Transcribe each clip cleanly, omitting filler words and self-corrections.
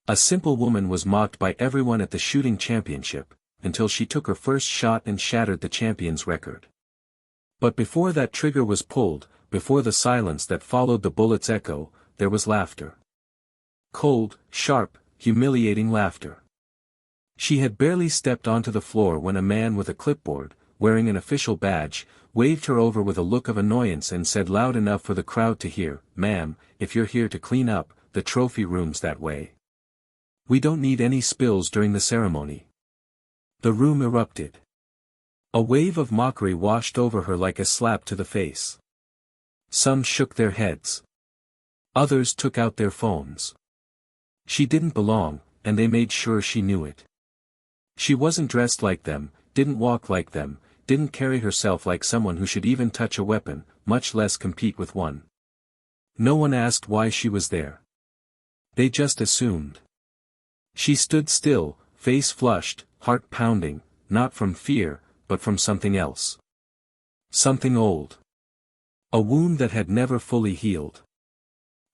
A simple woman was mocked by everyone at the shooting championship, until she took her first shot and shattered the champion's record. But before that trigger was pulled, before the silence that followed the bullet's echo, there was laughter. Cold, sharp, humiliating laughter. She had barely stepped onto the floor when a man with a clipboard, wearing an official badge, waved her over with a look of annoyance and said loud enough for the crowd to hear, "Ma'am, if you're here to clean up, the trophy room's that way. We don't need any spills during the ceremony." The room erupted. A wave of mockery washed over her like a slap to the face. Some shook their heads. Others took out their phones. She didn't belong, and they made sure she knew it. She wasn't dressed like them, didn't walk like them, didn't carry herself like someone who should even touch a weapon, much less compete with one. No one asked why she was there. They just assumed. She stood still, face flushed, heart pounding, not from fear, but from something else. Something old. A wound that had never fully healed.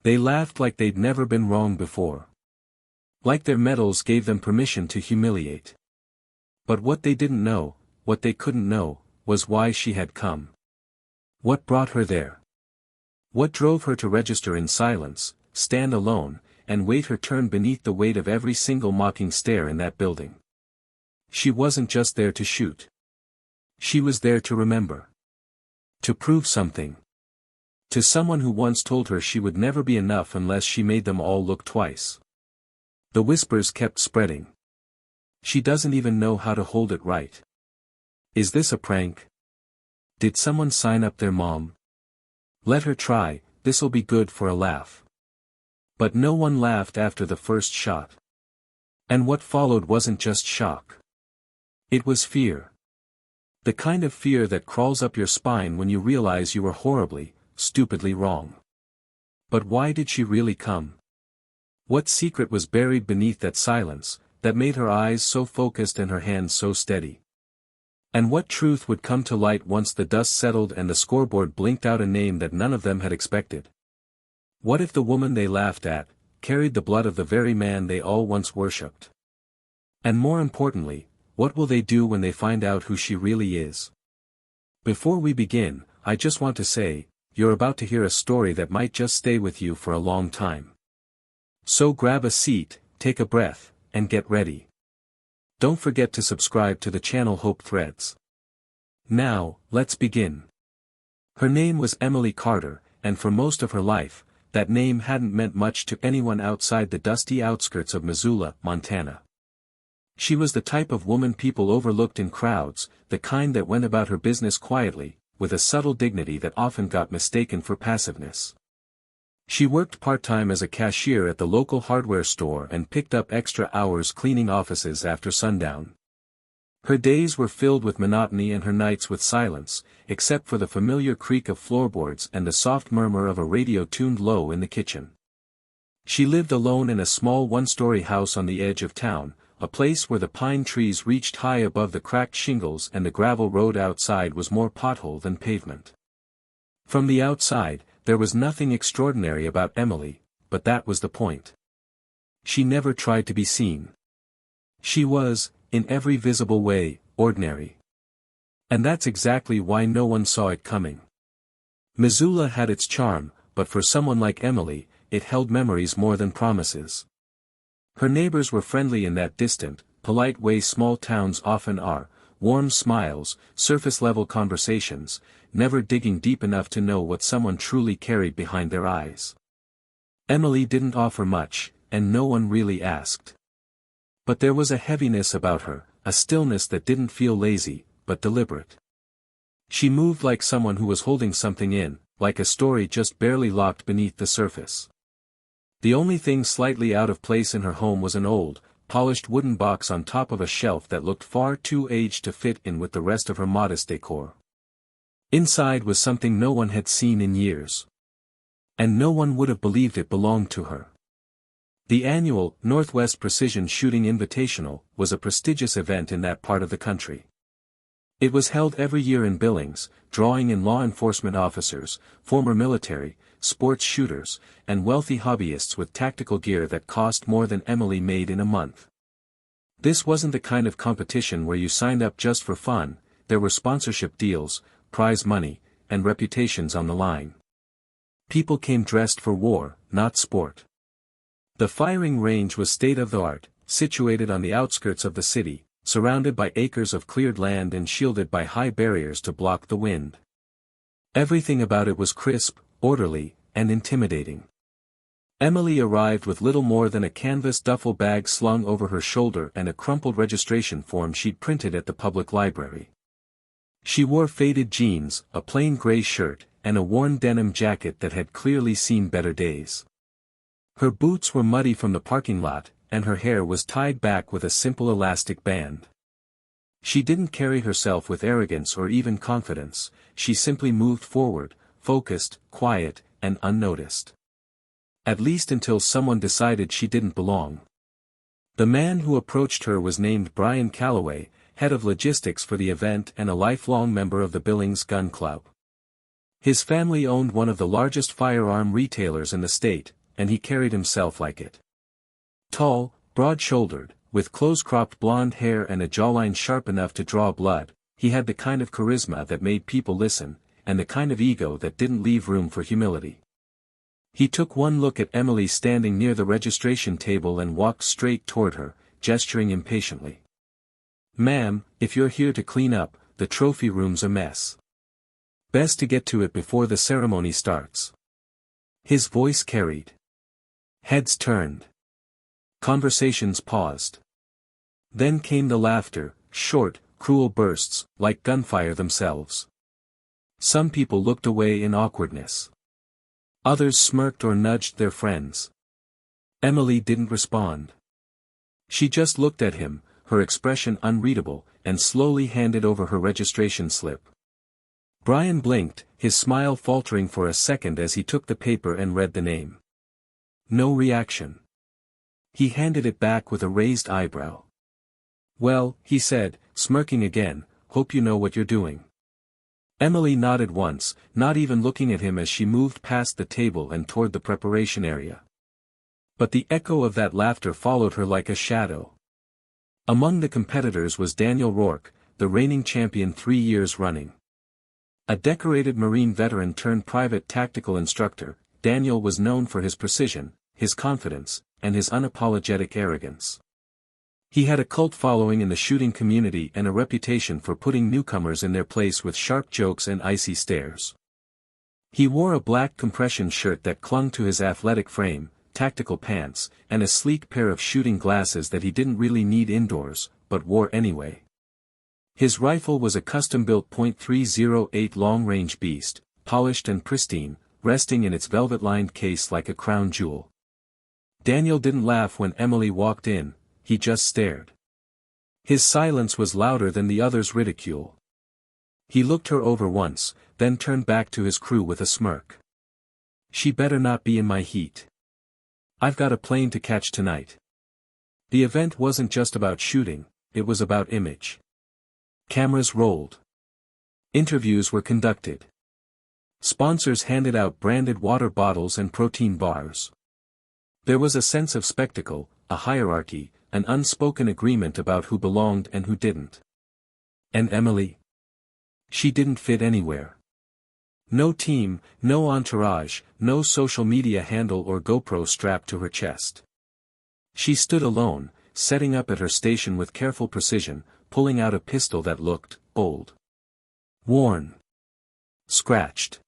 They laughed like they'd never been wrong before. Like their medals gave them permission to humiliate. But what they didn't know, what they couldn't know, was why she had come. What brought her there? What drove her to register in silence, stand alone, and wait her turn beneath the weight of every single mocking stare in that building? She wasn't just there to shoot. She was there to remember. To prove something. To someone who once told her she would never be enough unless she made them all look twice. The whispers kept spreading. She doesn't even know how to hold it right. Is this a prank? Did someone sign up their mom? Let her try, this'll be good for a laugh. But no one laughed after the first shot. And what followed wasn't just shock. It was fear. The kind of fear that crawls up your spine when you realize you were horribly, stupidly wrong. But why did she really come? What secret was buried beneath that silence, that made her eyes so focused and her hands so steady? And what truth would come to light once the dust settled and the scoreboard blinked out a name that none of them had expected? What if the woman they laughed at, carried the blood of the very man they all once worshipped? And more importantly, what will they do when they find out who she really is? Before we begin, I just want to say, you're about to hear a story that might just stay with you for a long time. So grab a seat, take a breath, and get ready. Don't forget to subscribe to the channel Hope Threads. Now, let's begin. Her name was Emily Carter, and for most of her life, that name hadn't meant much to anyone outside the dusty outskirts of Missoula, Montana. She was the type of woman people overlooked in crowds, the kind that went about her business quietly, with a subtle dignity that often got mistaken for passiveness. She worked part-time as a cashier at the local hardware store and picked up extra hours cleaning offices after sundown. Her days were filled with monotony and her nights with silence, except for the familiar creak of floorboards and the soft murmur of a radio tuned low in the kitchen. She lived alone in a small one-story house on the edge of town, a place where the pine trees reached high above the cracked shingles and the gravel road outside was more pothole than pavement. From the outside, there was nothing extraordinary about Emily, but that was the point. She never tried to be seen. She was, in every visible way, ordinary. And that's exactly why no one saw it coming. Missoula had its charm, but for someone like Emily, it held memories more than promises. Her neighbors were friendly in that distant, polite way small towns often are, warm smiles, surface-level conversations, never digging deep enough to know what someone truly carried behind their eyes. Emily didn't offer much, and no one really asked. But there was a heaviness about her, a stillness that didn't feel lazy, but deliberate. She moved like someone who was holding something in, like a story just barely locked beneath the surface. The only thing slightly out of place in her home was an old, polished wooden box on top of a shelf that looked far too aged to fit in with the rest of her modest decor. Inside was something no one had seen in years. And no one would have believed it belonged to her. The annual Northwest Precision Shooting Invitational was a prestigious event in that part of the country. It was held every year in Billings, drawing in law enforcement officers, former military, sports shooters, and wealthy hobbyists with tactical gear that cost more than Emily made in a month. This wasn't the kind of competition where you signed up just for fun. There were sponsorship deals, prize money, and reputations on the line. People came dressed for war, not sport. The firing range was state-of-the-art, situated on the outskirts of the city, surrounded by acres of cleared land and shielded by high barriers to block the wind. Everything about it was crisp, orderly, and intimidating. Emily arrived with little more than a canvas duffel bag slung over her shoulder and a crumpled registration form she'd printed at the public library. She wore faded jeans, a plain gray shirt, and a worn denim jacket that had clearly seen better days. Her boots were muddy from the parking lot, and her hair was tied back with a simple elastic band. She didn't carry herself with arrogance or even confidence, she simply moved forward, focused, quiet, and unnoticed. At least until someone decided she didn't belong. The man who approached her was named Brian Calloway, head of logistics for the event and a lifelong member of the Billings Gun Club. His family owned one of the largest firearm retailers in the state, and he carried himself like it. Tall, broad-shouldered, with close-cropped blonde hair and a jawline sharp enough to draw blood, he had the kind of charisma that made people listen, and the kind of ego that didn't leave room for humility. He took one look at Emily standing near the registration table and walked straight toward her, gesturing impatiently. "Ma'am, if you're here to clean up, the trophy room's a mess. Best to get to it before the ceremony starts." His voice carried. Heads turned. Conversations paused. Then came the laughter, short, cruel bursts, like gunfire themselves. Some people looked away in awkwardness. Others smirked or nudged their friends. Emily didn't respond. She just looked at him, her expression unreadable, and slowly handed over her registration slip. Brian blinked, his smile faltering for a second as he took the paper and read the name. No reaction. He handed it back with a raised eyebrow. "Well," he said, smirking again, "hope you know what you're doing." Emily nodded once, not even looking at him as she moved past the table and toward the preparation area. But the echo of that laughter followed her like a shadow. Among the competitors was Daniel Rourke, the reigning champion 3 years running. A decorated Marine veteran turned private tactical instructor, Daniel was known for his precision, his confidence, and his unapologetic arrogance. He had a cult following in the shooting community and a reputation for putting newcomers in their place with sharp jokes and icy stares. He wore a black compression shirt that clung to his athletic frame, tactical pants, and a sleek pair of shooting glasses that he didn't really need indoors, but wore anyway. His rifle was a custom-built .308 long-range beast, polished and pristine, resting in its velvet-lined case like a crown jewel. Daniel didn't laugh when Emily walked in, he just stared. His silence was louder than the others' ridicule. He looked her over once, then turned back to his crew with a smirk. "She better not be in my heat. I've got a plane to catch tonight." The event wasn't just about shooting, it was about image. Cameras rolled. Interviews were conducted. Sponsors handed out branded water bottles and protein bars. There was a sense of spectacle, a hierarchy, an unspoken agreement about who belonged and who didn't. And Emily? She didn't fit anywhere. No team, no entourage, no social media handle or GoPro strapped to her chest. She stood alone, setting up at her station with careful precision, pulling out a pistol that looked old. Worn. Scratched.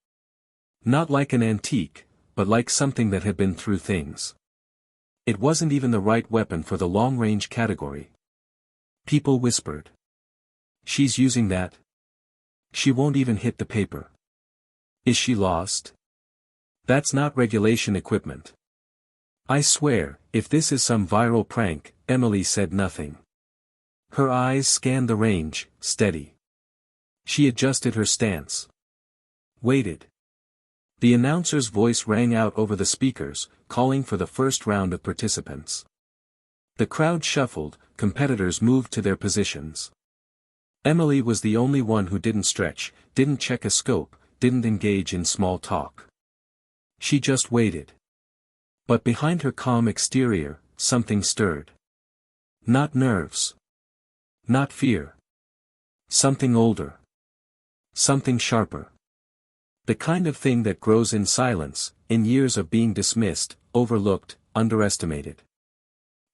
Not like an antique, but like something that had been through things. It wasn't even the right weapon for the long-range category. People whispered. "She's using that. She won't even hit the paper. Is she lost? That's not regulation equipment." "I swear, if this is some viral prank," Emily said nothing. Her eyes scanned the range, steady. She adjusted her stance. Waited. The announcer's voice rang out over the speakers, calling for the first round of participants. The crowd shuffled, competitors moved to their positions. Emily was the only one who didn't stretch, didn't check a scope, didn't engage in small talk. She just waited. But behind her calm exterior, something stirred. Not nerves. Not fear. Something older. Something sharper. The kind of thing that grows in silence, in years of being dismissed, overlooked, underestimated.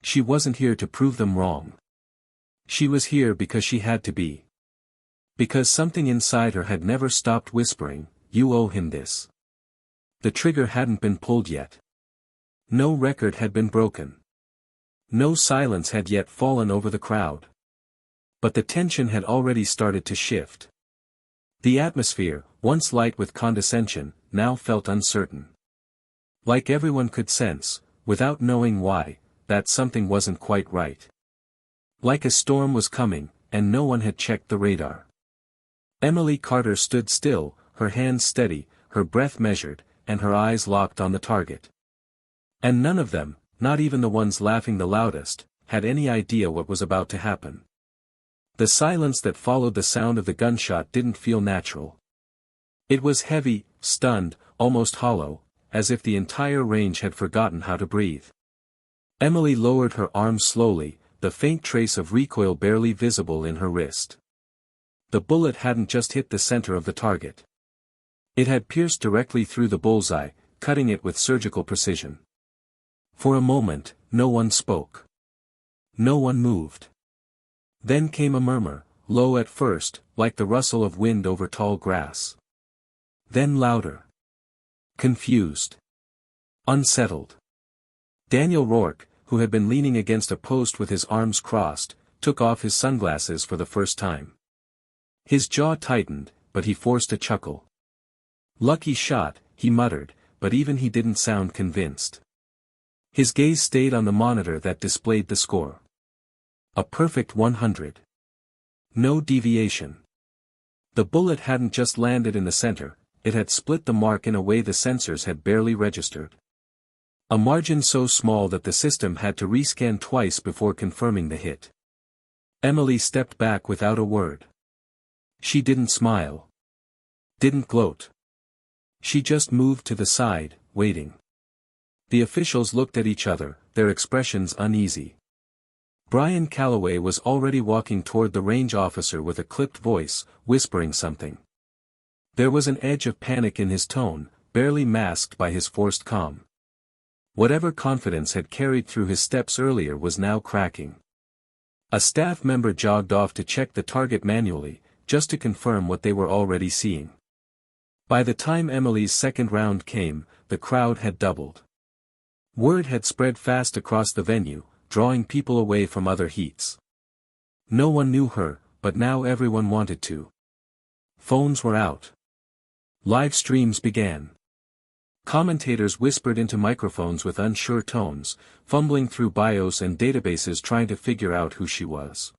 She wasn't here to prove them wrong. She was here because she had to be. Because something inside her had never stopped whispering, "You owe him this." The trigger hadn't been pulled yet. No record had been broken. No silence had yet fallen over the crowd. But the tension had already started to shift. The atmosphere, once light with condescension, now felt uncertain. Like everyone could sense, without knowing why, that something wasn't quite right. Like a storm was coming, and no one had checked the radar. Emily Carter stood still, her hands steady, her breath measured, and her eyes locked on the target. And none of them, not even the ones laughing the loudest, had any idea what was about to happen. The silence that followed the sound of the gunshot didn't feel natural. It was heavy, stunned, almost hollow, as if the entire range had forgotten how to breathe. Emily lowered her arms slowly, the faint trace of recoil barely visible in her wrist. The bullet hadn't just hit the center of the target. It had pierced directly through the bullseye, cutting it with surgical precision. For a moment, no one spoke. No one moved. Then came a murmur, low at first, like the rustle of wind over tall grass. Then louder. Confused. Unsettled. Daniel Rourke, who had been leaning against a post with his arms crossed, took off his sunglasses for the first time. His jaw tightened, but he forced a chuckle. "Lucky shot," he muttered, but even he didn't sound convinced. His gaze stayed on the monitor that displayed the score. A perfect 100. No deviation. The bullet hadn't just landed in the center, it had split the mark in a way the sensors had barely registered. A margin so small that the system had to rescan twice before confirming the hit. Emily stepped back without a word. She didn't smile. Didn't gloat. She just moved to the side, waiting. The officials looked at each other, their expressions uneasy. Brian Calloway was already walking toward the range officer with a clipped voice, whispering something. There was an edge of panic in his tone, barely masked by his forced calm. Whatever confidence had carried through his steps earlier was now cracking. A staff member jogged off to check the target manually, just to confirm what they were already seeing. By the time Emily's second round came, the crowd had doubled. Word had spread fast across the venue, drawing people away from other heats. No one knew her, but now everyone wanted to. Phones were out. Live streams began. Commentators whispered into microphones with unsure tones, fumbling through bios and databases trying to figure out who she was.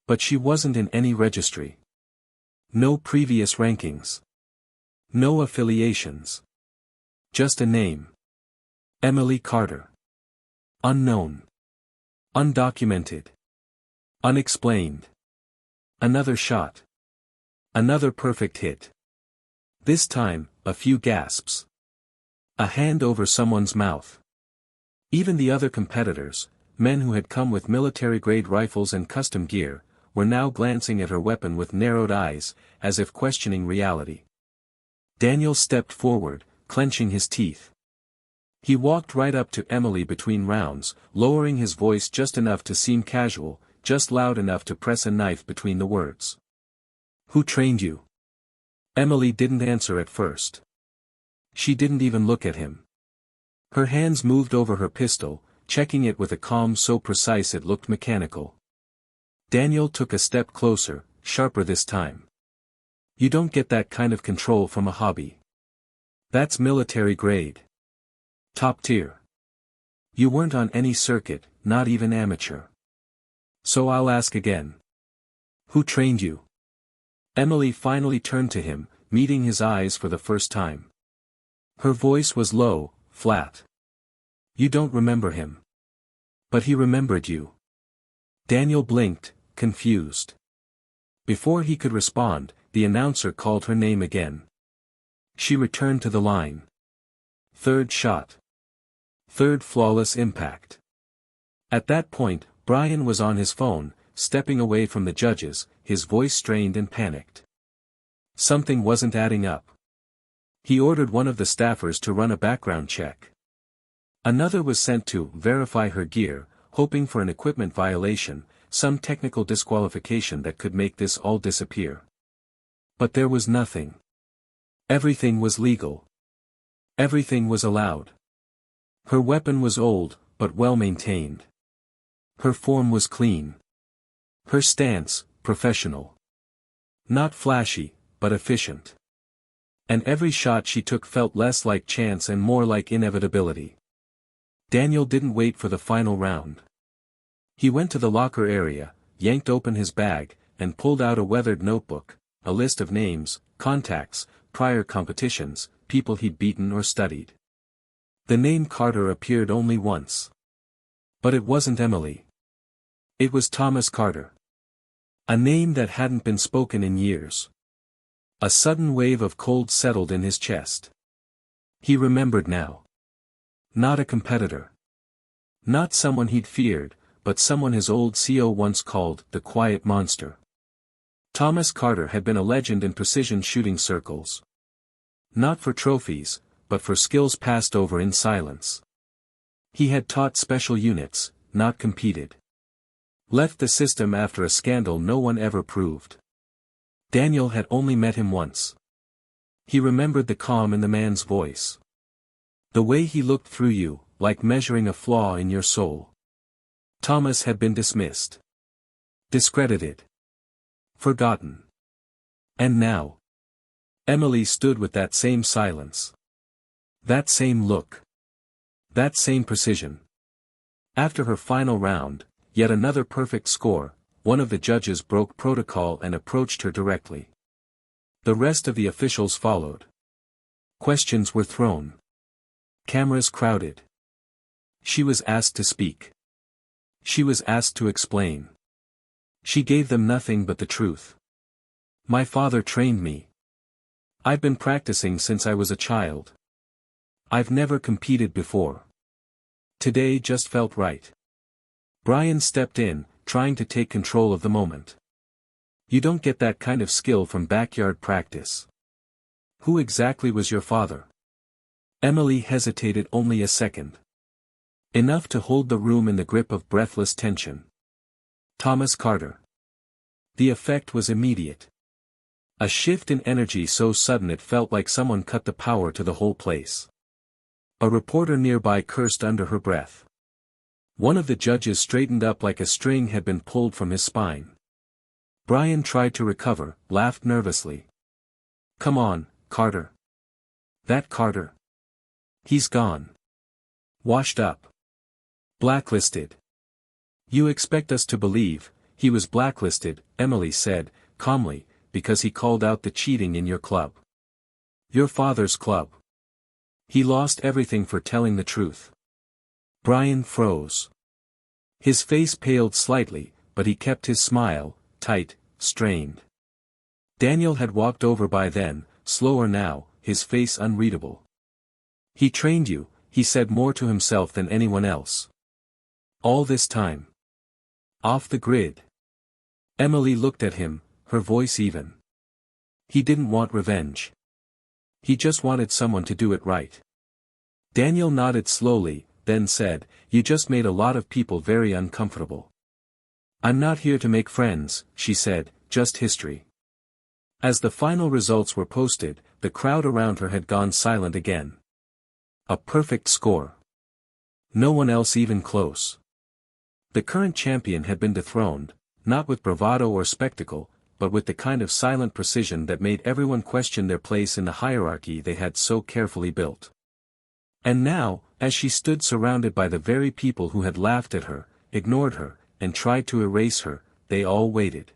But she wasn't in any registry. No previous rankings. No affiliations. Just a name. Emily Carter. Unknown. Undocumented. Unexplained. Another shot. Another perfect hit. This time, a few gasps. A hand over someone's mouth. Even the other competitors, men who had come with military-grade rifles and custom gear, were now glancing at her weapon with narrowed eyes, as if questioning reality. Daniel stepped forward, clenching his teeth. He walked right up to Emily between rounds, lowering his voice just enough to seem casual, just loud enough to press a knife between the words. "Who trained you?" Emily didn't answer at first. She didn't even look at him. Her hands moved over her pistol, checking it with a calm so precise it looked mechanical. Daniel took a step closer, sharper this time. "You don't get that kind of control from a hobby. That's military grade. Top tier. You weren't on any circuit, not even amateur. So I'll ask again. Who trained you?" Emily finally turned to him, meeting his eyes for the first time. Her voice was low, flat. "You don't remember him. But he remembered you." Daniel blinked, confused. Before he could respond, the announcer called her name again. She returned to the line. third shot. Third flawless impact. At that point, Brian was on his phone, stepping away from the judges, his voice strained and panicked. Something wasn't adding up. He ordered one of the staffers to run a background check. Another was sent to verify her gear, hoping for an equipment violation, some technical disqualification that could make this all disappear. But there was nothing. Everything was legal. Everything was allowed. Her weapon was old, but well maintained. Her form was clean. Her stance, professional. Not flashy, but efficient. And every shot she took felt less like chance and more like inevitability. Daniel didn't wait for the final round. He went to the locker area, yanked open his bag, and pulled out a weathered notebook, a list of names, contacts, prior competitions, people he'd beaten or studied. The name Carter appeared only once. But it wasn't Emily. It was Thomas Carter. A name that hadn't been spoken in years. A sudden wave of cold settled in his chest. He remembered now. Not a competitor. Not someone he'd feared, but someone his old CO once called the quiet monster. Thomas Carter had been a legend in precision shooting circles. Not for trophies, but for skills passed over in silence. He had taught special units, not competed. Left the system after a scandal no one ever proved. Daniel had only met him once. He remembered the calm in the man's voice. The way he looked through you, like measuring a flaw in your soul. Thomas had been dismissed. Discredited. Forgotten. And now. Emily stood with that same silence. That same look. That same precision. After her final round, yet another perfect score, one of the judges broke protocol and approached her directly. The rest of the officials followed. Questions were thrown. Cameras crowded. She was asked to speak. She was asked to explain. She gave them nothing but the truth. My father trained me. I've been practicing since I was a child. I've never competed before. Today just felt right. Brian stepped in, trying to take control of the moment. You don't get that kind of skill from backyard practice. Who exactly was your father? Emily hesitated only a second. Enough to hold the room in the grip of breathless tension. Thomas Carter. The effect was immediate. A shift in energy so sudden it felt like someone cut the power to the whole place. A reporter nearby cursed under her breath. One of the judges straightened up like a string had been pulled from his spine. Brian tried to recover, laughed nervously. Come on, Carter. That Carter. He's gone. Washed up. Blacklisted. You expect us to believe, he was blacklisted, Emily said, calmly, because he called out the cheating in your club. Your father's club. He lost everything for telling the truth. Brian froze. His face paled slightly, but he kept his smile, tight, strained. Daniel had walked over by then, slower now, his face unreadable. He trained you, he said more to himself than anyone else. All this time. Off the grid. Emily looked at him, her voice even. He didn't want revenge. He just wanted someone to do it right. Daniel nodded slowly, then said, You just made a lot of people very uncomfortable. I'm not here to make friends, she said, just history. As the final results were posted, the crowd around her had gone silent again. A perfect score. No one else even close. The current champion had been dethroned, not with bravado or spectacle, but with the kind of silent precision that made everyone question their place in the hierarchy they had so carefully built. And now, as she stood surrounded by the very people who had laughed at her, ignored her, and tried to erase her, they all waited.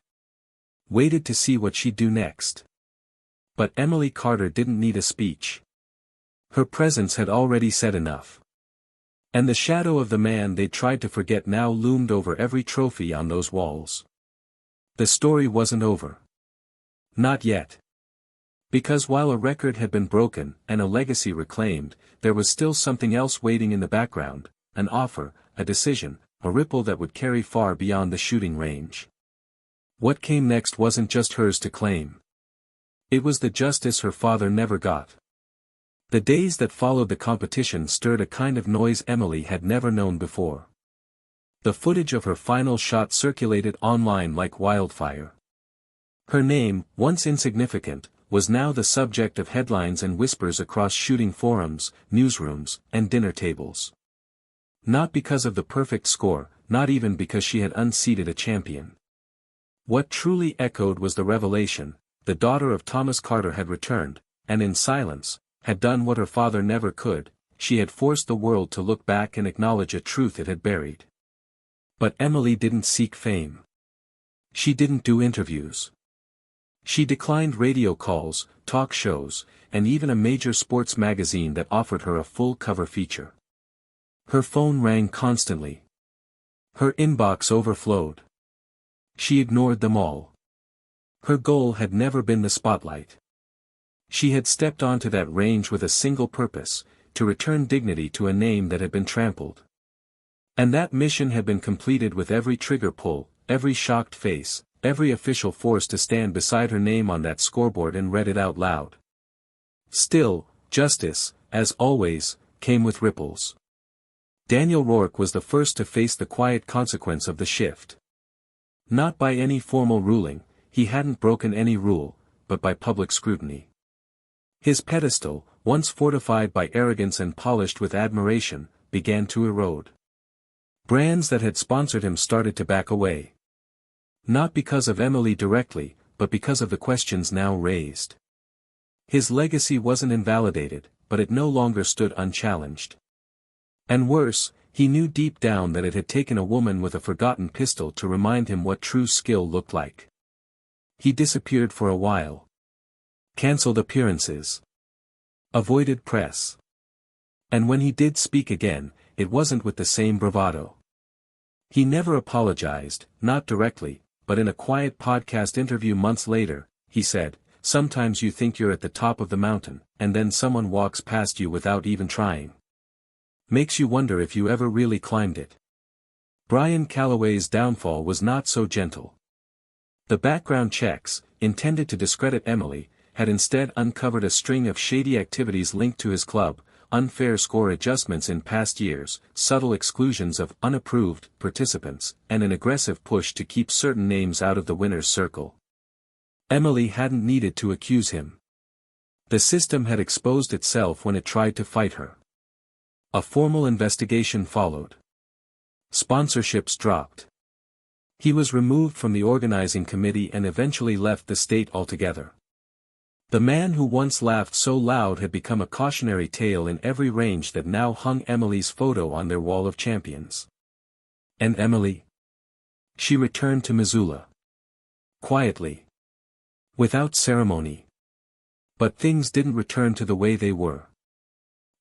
Waited to see what she'd do next. But Emily Carter didn't need a speech. Her presence had already said enough. And the shadow of the man they tried to forget now loomed over every trophy on those walls. The story wasn't over. Not yet. Because while a record had been broken, and a legacy reclaimed, there was still something else waiting in the background, an offer, a decision, a ripple that would carry far beyond the shooting range. What came next wasn't just hers to claim. It was the justice her father never got. The days that followed the competition stirred a kind of noise Emily had never known before. The footage of her final shot circulated online like wildfire. Her name, once insignificant, was now the subject of headlines and whispers across shooting forums, newsrooms, and dinner tables. Not because of the perfect score, not even because she had unseated a champion. What truly echoed was the revelation: the daughter of Thomas Carter had returned, and in silence, had done what her father never could. She had forced the world to look back and acknowledge a truth it had buried. But Emily didn't seek fame. She didn't do interviews. She declined radio calls, talk shows, and even a major sports magazine that offered her a full cover feature. Her phone rang constantly. Her inbox overflowed. She ignored them all. Her goal had never been the spotlight. She had stepped onto that range with a single purpose: to return dignity to a name that had been trampled. And that mission had been completed with every trigger pull, every shocked face, every official forced to stand beside her name on that scoreboard and read it out loud. Still, justice, as always, came with ripples. Daniel Rourke was the first to face the quiet consequence of the shift. Not by any formal ruling, he hadn't broken any rule, but by public scrutiny. His pedestal, once fortified by arrogance and polished with admiration, began to erode. Brands that had sponsored him started to back away. Not because of Emily directly, but because of the questions now raised. His legacy wasn't invalidated, but it no longer stood unchallenged. And worse, he knew deep down that it had taken a woman with a forgotten pistol to remind him what true skill looked like. He disappeared for a while. Cancelled appearances. Avoided press. And when he did speak again, it wasn't with the same bravado. He never apologized, not directly, but in a quiet podcast interview months later, he said, "Sometimes you think you're at the top of the mountain, and then someone walks past you without even trying. Makes you wonder if you ever really climbed it." Brian Calloway's downfall was not so gentle. The background checks, intended to discredit Emily, had instead uncovered a string of shady activities linked to his club: unfair score adjustments in past years, subtle exclusions of unapproved participants, and an aggressive push to keep certain names out of the winner's circle. Emily hadn't needed to accuse him. The system had exposed itself when it tried to fight her. A formal investigation followed. Sponsorships dropped. He was removed from the organizing committee and eventually left the state altogether. The man who once laughed so loud had become a cautionary tale in every range that now hung Emily's photo on their wall of champions. And Emily? She returned to Missoula. Quietly. Without ceremony. But things didn't return to the way they were.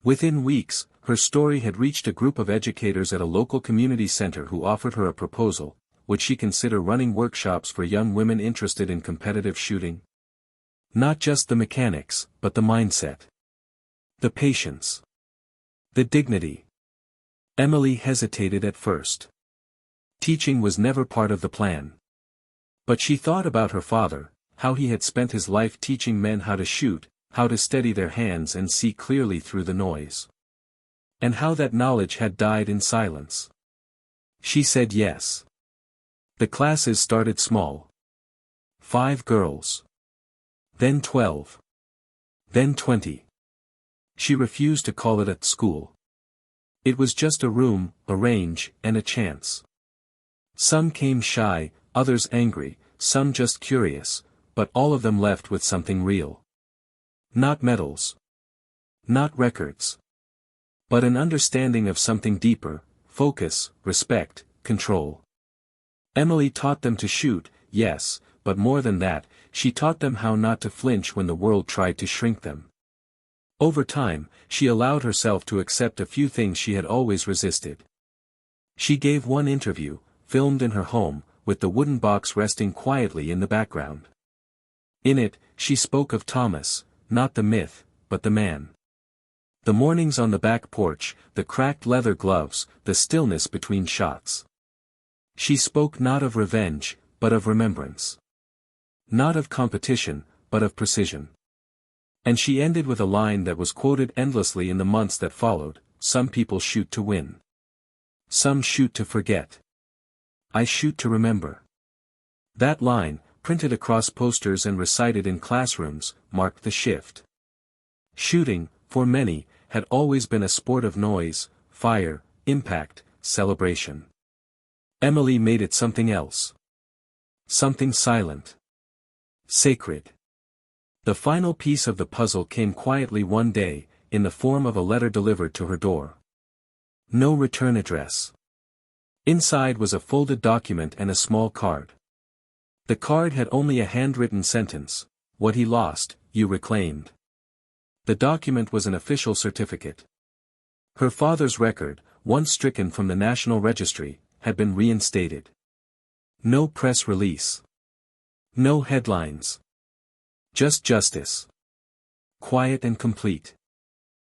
Within weeks, her story had reached a group of educators at a local community center who offered her a proposal: would she consider running workshops for young women interested in competitive shooting? Not just the mechanics, but the mindset. The patience. The dignity. Emily hesitated at first. Teaching was never part of the plan. But she thought about her father, how he had spent his life teaching men how to shoot, how to steady their hands and see clearly through the noise. And how that knowledge had died in silence. She said yes. The classes started small. 5 girls. Then 12. Then 20. She refused to call it a school. It was just a room, a range, and a chance. Some came shy, others angry, some just curious, but all of them left with something real. Not medals. Not records. But an understanding of something deeper: focus, respect, control. Emily taught them to shoot, yes, but more than that, she taught them how not to flinch when the world tried to shrink them. Over time, she allowed herself to accept a few things she had always resisted. She gave one interview, filmed in her home, with the wooden box resting quietly in the background. In it, she spoke of Thomas, not the myth, but the man. The mornings on the back porch, the cracked leather gloves, the stillness between shots. She spoke not of revenge, but of remembrance. Not of competition, but of precision. And she ended with a line that was quoted endlessly in the months that followed: some people shoot to win. Some shoot to forget. I shoot to remember. That line, printed across posters and recited in classrooms, marked the shift. Shooting, for many, had always been a sport of noise, fire, impact, celebration. Emily made it something else. Something silent. Sacred. The final piece of the puzzle came quietly one day, in the form of a letter delivered to her door. No return address. Inside was a folded document and a small card. The card had only a handwritten sentence: "What he lost, you reclaimed." The document was an official certificate. Her father's record, once stricken from the National Registry, had been reinstated. No press release. No headlines. Just justice. Quiet and complete.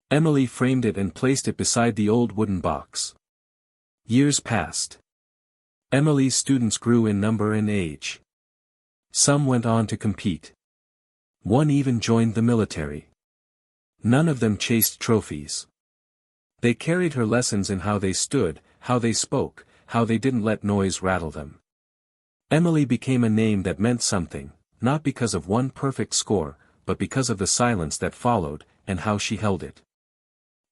Emily framed it and placed it beside the old wooden box. Years passed. Emily's students grew in number and age. Some went on to compete. One even joined the military. None of them chased trophies. They carried her lessons in how they stood, how they spoke, how they didn't let noise rattle them. Emily became a name that meant something, not because of one perfect score, but because of the silence that followed, and how she held it.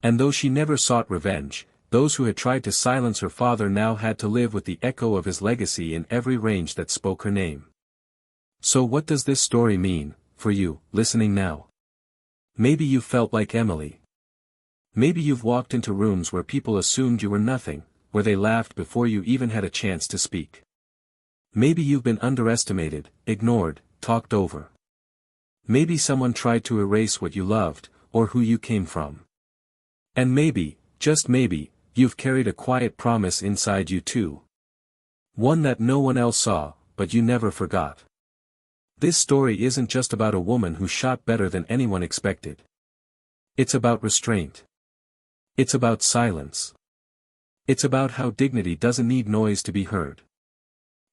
And though she never sought revenge, those who had tried to silence her father now had to live with the echo of his legacy in every range that spoke her name. So what does this story mean, for you, listening now? Maybe you felt like Emily. Maybe you've walked into rooms where people assumed you were nothing, where they laughed before you even had a chance to speak. Maybe you've been underestimated, ignored, talked over. Maybe someone tried to erase what you loved, or who you came from. And maybe, just maybe, you've carried a quiet promise inside you too. One that no one else saw, but you never forgot. This story isn't just about a woman who shot better than anyone expected. It's about restraint. It's about silence. It's about how dignity doesn't need noise to be heard.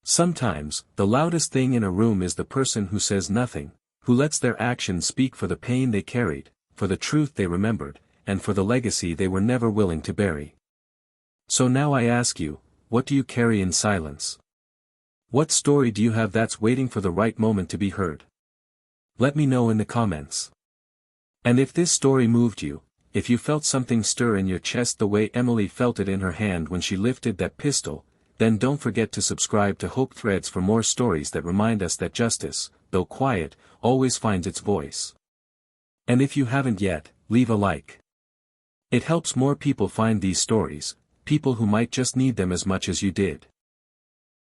Sometimes, the loudest thing in a room is the person who says nothing, who lets their actions speak for the pain they carried, for the truth they remembered, and for the legacy they were never willing to bury. So now I ask you, what do you carry in silence? What story do you have that's waiting for the right moment to be heard? Let me know in the comments. And if this story moved you, if you felt something stir in your chest the way Emily felt it in her hand when she lifted that pistol, then don't forget to subscribe to Hope Threads for more stories that remind us that justice, though quiet, always finds its voice. And if you haven't yet, leave a like. It helps more people find these stories, people who might just need them as much as you did.